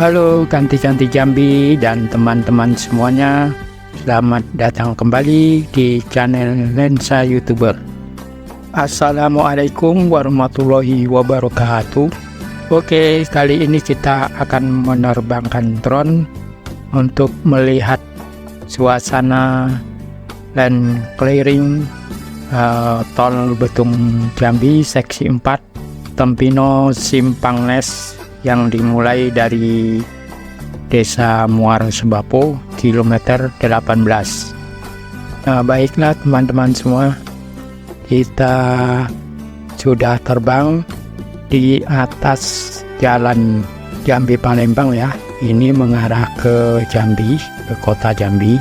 Halo Ganti-Ganti Jambi dan teman-teman semuanya, selamat datang kembali di channel Lensa YouTuber. Assalamualaikum warahmatullahi wabarakatuh. Oke, kali ini kita akan menerbangkan drone untuk melihat suasana land clearing tol Betung Jambi seksi 4 Tempino Simpang Nes yang dimulai dari Desa Muara Sebapo kilometer 18. Baiklah teman-teman semua, kita sudah terbang di atas jalan Jambi Palembang ya. Ini mengarah ke Jambi, ke kota Jambi.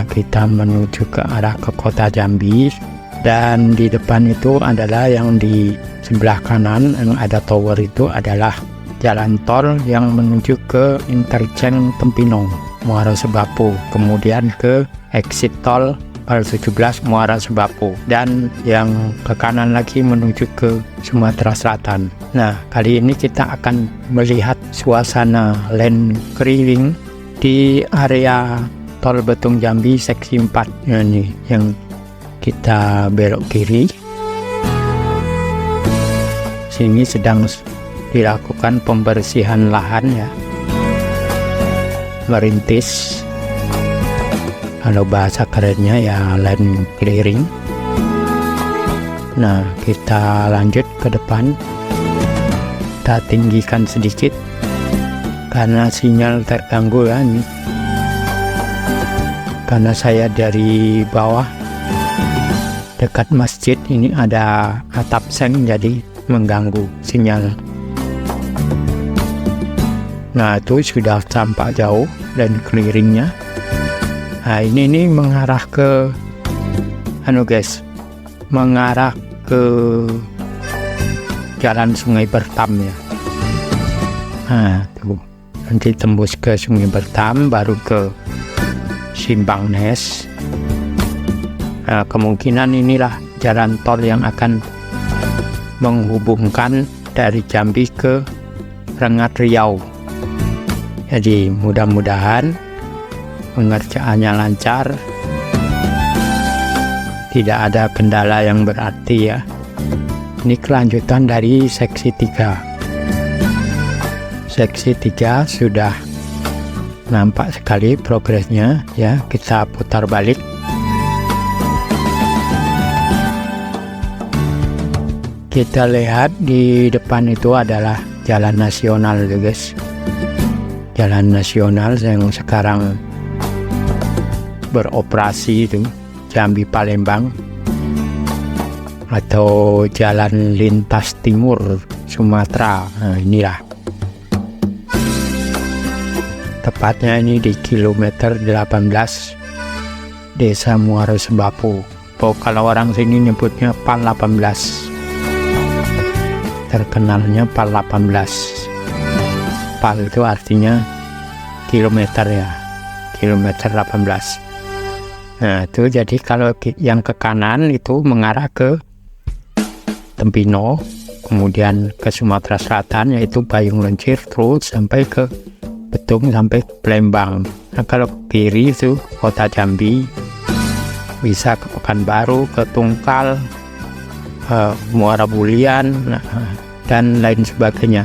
Kita menuju ke arah ke kota Jambi, dan di depan itu adalah yang di sebelah kanan yang ada tower itu adalah jalan tol yang menuju ke interchange Tempino Muara Sebapo, kemudian ke exit tol Pal 17 Muara Sebapo, dan yang ke kanan lagi menuju ke Sumatera Selatan. Nah, kali ini kita akan melihat suasana land clearing di area tol Betung Jambi seksi 4. Nah, ini yang kita belok kiri. Sini sedang dilakukan pembersihan lahan ya, merintis, kalau bahasa kerennya ya land clearing. Nah, kita lanjut ke depan, kita tinggikan sedikit karena sinyal terganggu ya ini, karena saya dari bawah dekat masjid ini ada atap seng, jadi mengganggu sinyal. Nah, itu sudah tampak jauh dan clearingnya. Nah, ini mengarah ke mengarah ke jalan Sungai Bertam ya. Nah, tuh nanti tembus ke Sungai Bertam baru ke Simpang Nes. Nah, kemungkinan inilah jalan tol yang akan menghubungkan dari Jambi ke Rengat Riau. Jadi mudah-mudahan pengerjaannya lancar, tidak ada kendala yang berarti ya. Ini kelanjutan dari seksi 3. Seksi 3 sudah nampak sekali progresnya ya. Kita putar balik. Kita lihat di depan itu adalah jalan nasional guys. Jalan nasional yang sekarang beroperasi itu Jambi Palembang, atau jalan lintas timur Sumatera. Nah, inilah tepatnya ini di kilometer 18 Desa Muara Sebapo. Kalau orang sini nyebutnya Pal 18, terkenalnya Pal 18. Pal itu artinya kilometer ya, kilometer 18. Nah, itu jadi kalau yang ke kanan itu mengarah ke Tempino, kemudian ke Sumatera Selatan yaitu Bayung Lencir, terus sampai ke Betung sampai Palembang. Nah, kalau ke kiri itu kota Jambi, bisa ke Pekanbaru, ke Tungkal, Muara Bulian, dan lain sebagainya.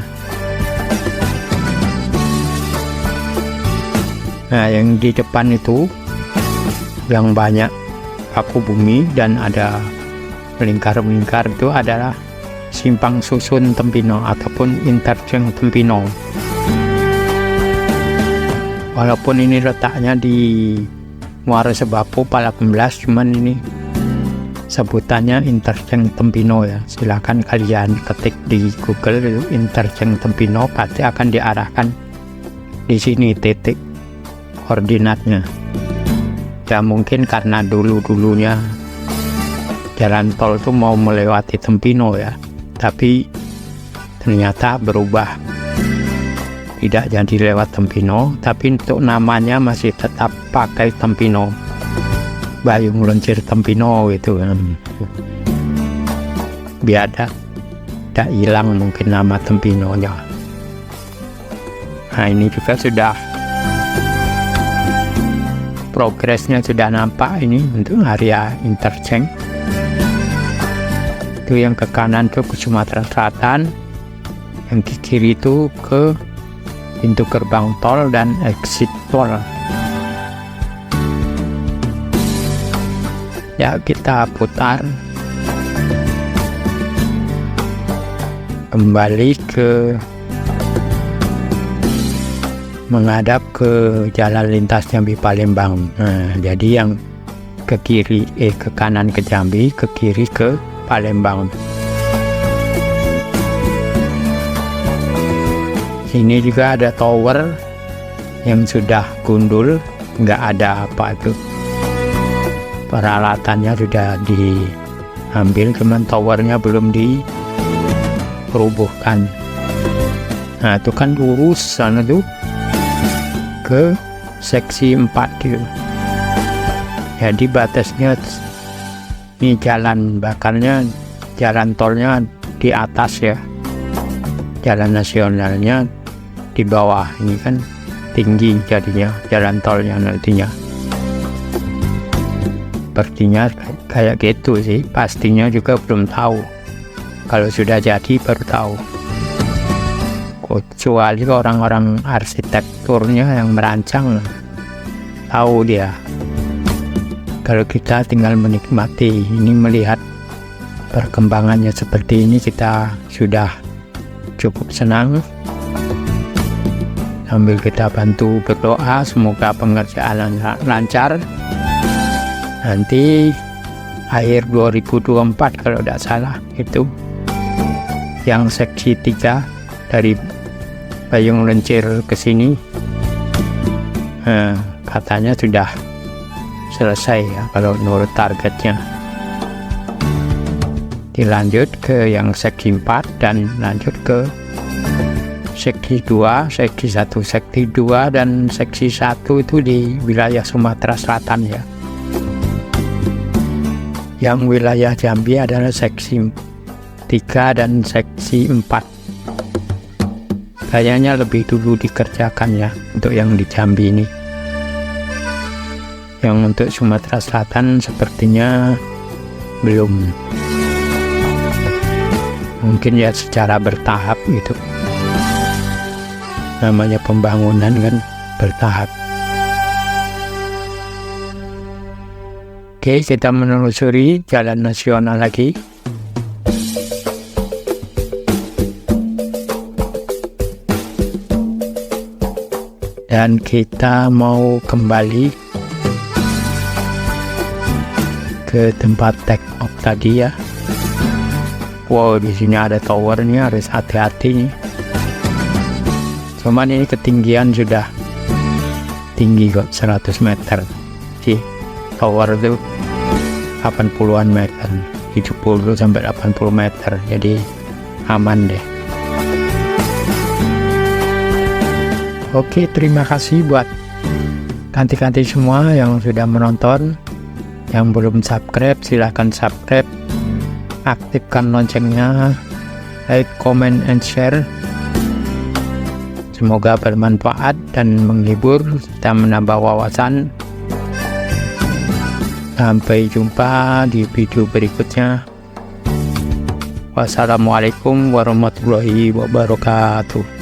Nah, yang di depan itu yang banyak paku bumi dan ada melingkar-melingkar itu adalah Simpang Susun Tempino ataupun interchange Tempino. Walaupun ini letaknya di Muara Sebapo Pal 18, cuman ini sebutannya interchange Tempino ya. Silakan kalian ketik di Google itu interchange Tempino, pasti akan diarahkan di sini titik koordinatnya. Ya mungkin karena dulunya jalan tol itu mau melewati Tempino ya, tapi ternyata berubah, tidak jadi lewat Tempino, tapi untuk namanya masih tetap pakai Tempino, Bayung Lencir Tempino gitu. Biar tidak hilang mungkin nama Tempinonya. Nah, ini juga sudah progresnya sudah nampak ini untuk area interchange. Itu yang ke kanan itu ke Sumatera Selatan, yang ke kiri itu ke pintu gerbang tol dan exit tol. Ya, kita putar kembali ke menghadap ke jalan lintas Jambi Palembang. Nah, jadi yang ke kiri ke kanan ke Jambi, ke kiri ke Palembang. Sini juga ada tower yang sudah gundul, nggak ada apa itu. Peralatannya sudah diambil, cuman towernya belum diperubuhkan. Nah, itu kan lurus sana tuh ke seksi 4 gitu. Jadi batasnya ini jalan bakarnya, jalan tolnya di atas ya, jalan nasionalnya di bawah. Ini kan tinggi jadinya jalan tolnya nantinya. Sepertinya kayak gitu sih, pastinya juga belum tahu. Kalau sudah jadi baru tahu. Kecuali orang-orang arsitekturnya yang merancang, tahu dia. Kalau kita tinggal menikmati, ini melihat perkembangannya seperti ini, kita sudah cukup senang. Sambil kita bantu berdoa, semoga pengerjaan lancar. Nanti akhir 2024 kalau tidak salah, itu yang seksi 3 dari Payung Lencir ke sini, katanya sudah selesai ya kalau menurut targetnya. Dilanjut ke yang seksi 4 dan lanjut ke seksi 2, seksi 1, seksi 2 dan seksi 1 itu di wilayah Sumatera Selatan ya. Yang wilayah Jambi adalah seksi 3 dan seksi 4. Kayaknya lebih dulu dikerjakan ya untuk yang di Jambi ini. Yang untuk Sumatera Selatan sepertinya belum. Mungkin ya secara bertahap gitu. Namanya pembangunan kan bertahap. Oke, kita menelusuri jalan nasional lagi. Dan kita mau kembali ke tempat take off tadi ya. Wow, di sini ada towernya, harus hati-hati nih. Cuman ini ketinggian sudah tinggi kok, 100 meter sih. Tower itu 80-an meter, 70 sampai 80 meter, jadi aman deh. Oke, terima kasih buat kanti-kanti semua yang sudah menonton. Yang belum subscribe, silahkan subscribe, aktifkan loncengnya, like, comment, and share. Semoga bermanfaat dan menghibur serta menambah wawasan. Sampai jumpa di video berikutnya. Wassalamualaikum warahmatullahi wabarakatuh.